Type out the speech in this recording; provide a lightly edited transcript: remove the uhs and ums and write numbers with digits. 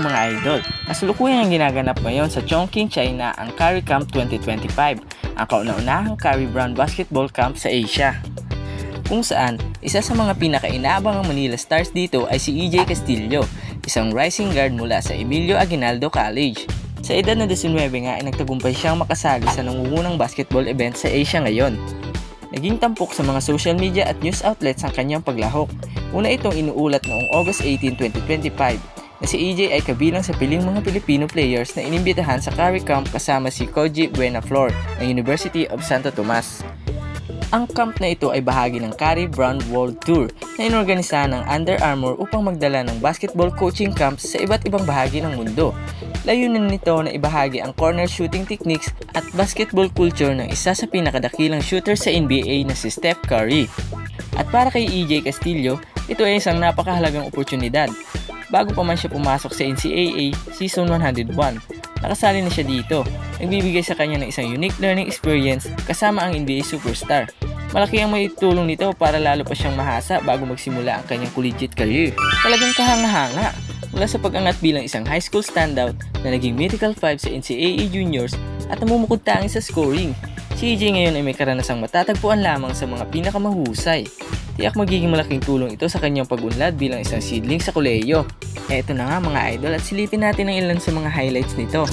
mga idol, kasalukuyan ang ginaganap ngayon sa Chongqing, China ang Curry Camp 2025, ang kauna-unahang Curry Brand Basketball Camp sa Asia. Kung saan, isa sa mga pinaka-inaabangang Manila Stars dito ay si EJ Castillo, isang rising guard mula sa Emilio Aguinaldo College. Sa edad na 19 nga ay nagtagumpay siyang makasali sa nangungunang basketball event sa Asia ngayon. Naging tampok sa mga social media at news outlets ang kanyang paglahok. Una itong inuulat noong August 18, 2025 na si EJ ay kabilang sa piling mga Pilipino players na inimbitahan sa Curry Camp kasama si Koji Buenaflor ng University of Santo Tomas. Ang camp na ito ay bahagi ng Curry Brand World Tour na inorganisahan ng Under Armour upang magdala ng basketball coaching camps sa iba't ibang bahagi ng mundo. Layunin nito na ibahagi ang corner shooting techniques at basketball culture ng isa sa pinakadakilang shooter sa NBA na si Steph Curry. At para kay EJ Castillo, ito ay isang napakahalagang oportunidad. Bago pa man siya pumasok sa NCAA Season 101, nakasali na siya dito. Nagbibigay sa kanya ng isang unique learning experience kasama ang NBA superstar. Malaki ang maitulong nito para lalo pa siyang mahasa bago magsimula ang kanyang collegiate career. Talagang kahanga-hanga. Mula sa pag-angat bilang isang high school standout na naging Mythical 5 sa NCAA Juniors at namumukod tangin sa scoring, si EJ ngayon ay may karanasang matatagpuan lamang sa mga pinakamahusay. Tiyak magiging malaking tulong ito sa kanyang pag-unlad bilang isang seedling sa kolehiyo. Eto na nga mga idol at silipin natin ang ilan sa mga highlights nito.